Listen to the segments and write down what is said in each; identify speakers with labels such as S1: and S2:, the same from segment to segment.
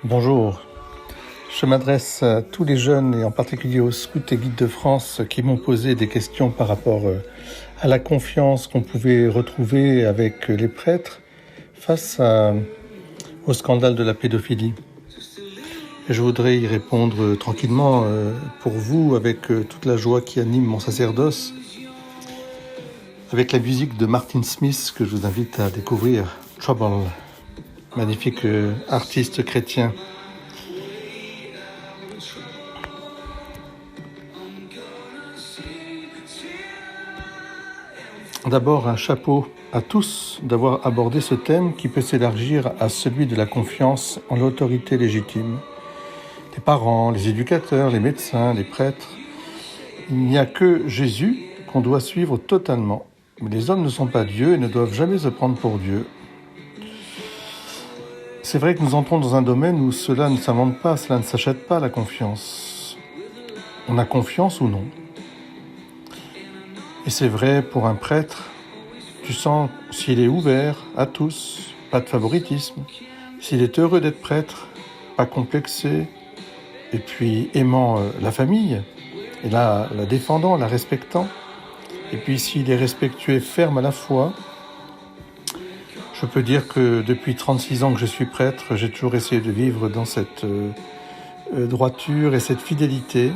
S1: Bonjour, je m'adresse à tous les jeunes et en particulier aux scouts et guides de France qui m'ont posé des questions par rapport à la confiance qu'on pouvait retrouver avec les prêtres face au scandale de la pédophilie. Et je voudrais y répondre tranquillement pour vous avec toute la joie qui anime mon sacerdoce, avec la musique de Martin Smith que je vous invite à découvrir, Trouble, magnifique artiste chrétien. D'abord, un chapeau à tous d'avoir abordé ce thème qui peut s'élargir à celui de la confiance en l'autorité légitime. Les parents, les éducateurs, les médecins, les prêtres. Il n'y a que Jésus qu'on doit suivre totalement. Mais les hommes ne sont pas Dieu et ne doivent jamais se prendre pour Dieu. C'est vrai que nous entrons dans un domaine où cela ne s'invente pas, cela ne s'achète pas, la confiance. On a confiance ou non. Et c'est vrai pour un prêtre, tu sens s'il est ouvert à tous, pas de favoritisme, s'il est heureux d'être prêtre, pas complexé, et puis aimant la famille, et la défendant, la respectant, et puis s'il est respectueux et ferme à la foi. Je peux dire que depuis 36 ans que je suis prêtre, j'ai toujours essayé de vivre dans cette droiture et cette fidélité,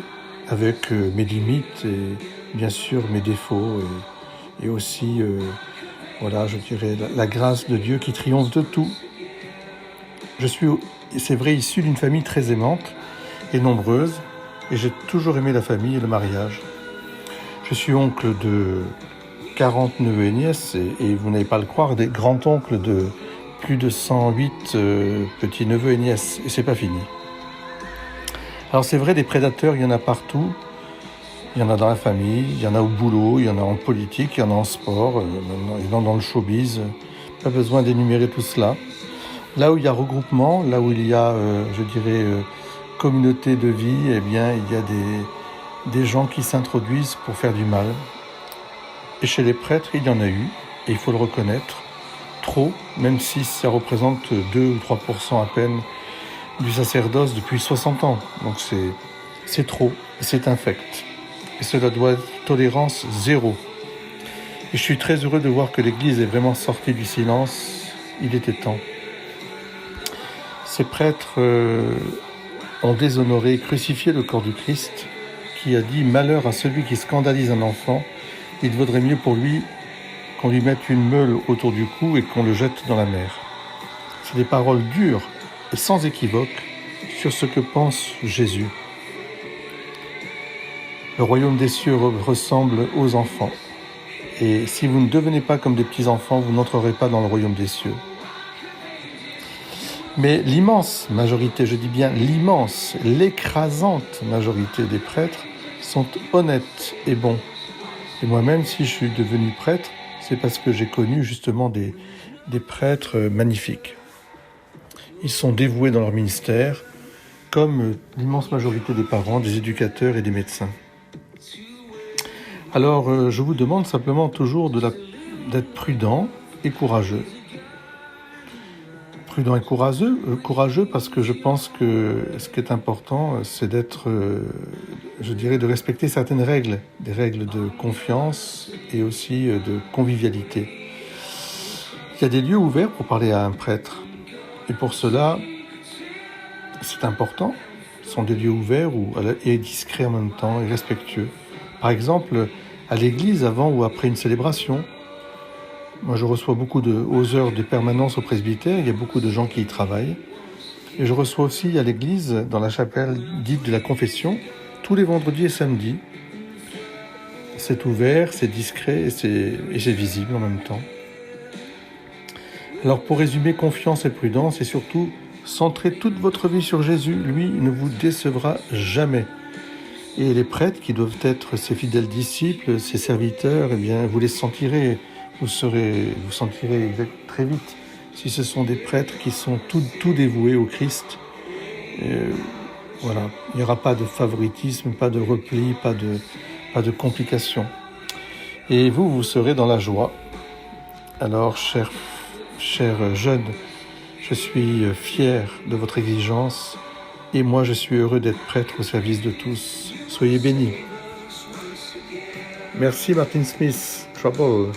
S1: avec mes limites et bien sûr mes défauts et aussi, je dirais, la grâce de Dieu qui triomphe de tout. Je suis, c'est vrai, issu d'une famille très aimante et nombreuse, et j'ai toujours aimé la famille et le mariage. Je suis oncle de 40 neveux et nièces, et vous n'allez pas le croire, des grands-oncles de plus de 108 petits neveux et nièces, et c'est pas fini. Alors c'est vrai, des prédateurs, il y en a partout. Il y en a dans la famille, il y en a au boulot, il y en a en politique, il y en a en sport, il y en a dans le showbiz. Pas besoin d'énumérer tout cela. Là où il y a regroupement, là où il y a, communauté de vie, eh bien, il y a des gens qui s'introduisent pour faire du mal. Et chez les prêtres, il y en a eu, et il faut le reconnaître, trop, même si ça représente 2 ou 3% à peine du sacerdoce depuis 60 ans. Donc c'est trop, c'est infect. Et cela doit être tolérance zéro. Et je suis très heureux de voir que l'Église est vraiment sortie du silence. Il était temps. Ces prêtres ont déshonoré et crucifié le corps du Christ, qui a dit « Malheur à celui qui scandalise un enfant, il vaudrait mieux pour lui qu'on lui mette une meule autour du cou et qu'on le jette dans la mer. » C'est des paroles dures et sans équivoque sur ce que pense Jésus. Le royaume des cieux ressemble aux enfants. Et si vous ne devenez pas comme des petits-enfants, vous n'entrerez pas dans le royaume des cieux. Mais l'immense majorité, je dis bien l'immense, l'écrasante majorité des prêtres sont honnêtes et bons. Et moi-même, si je suis devenu prêtre, c'est parce que j'ai connu justement des prêtres magnifiques. Ils sont dévoués dans leur ministère, comme l'immense majorité des parents, des éducateurs et des médecins. Alors, je vous demande simplement toujours d'être prudent et courageux. Prudent et courageux parce que je pense que ce qui est important, c'est d'être, de respecter certaines règles, des règles de confiance et aussi de convivialité. Il y a des lieux ouverts pour parler à un prêtre. Et pour cela, c'est important. Ce sont des lieux ouverts et discrets en même temps et respectueux. Par exemple, à l'église, avant ou après une célébration. Moi, je reçois beaucoup aux heures de permanence au presbytère, il y a beaucoup de gens qui y travaillent. Et je reçois aussi à l'église, dans la chapelle dite de la confession, tous les vendredis et samedis. C'est ouvert, c'est discret et c'est visible en même temps. Alors pour résumer, confiance et prudence et surtout, centrez toute votre vie sur Jésus. Lui ne vous décevra jamais. Et les prêtres qui doivent être ses fidèles disciples, ses serviteurs, eh bien, vous les sentirez. Vous sentirez très vite si ce sont des prêtres qui sont tout dévoués au Christ. Voilà, il n'y aura pas de favoritisme, pas de repli, pas de complications. Et vous serez dans la joie. Alors, chers jeunes Je suis fier de votre exigence et moi je suis heureux d'être prêtre au service de tous. Soyez bénis. Merci Martin Smith, Trouble.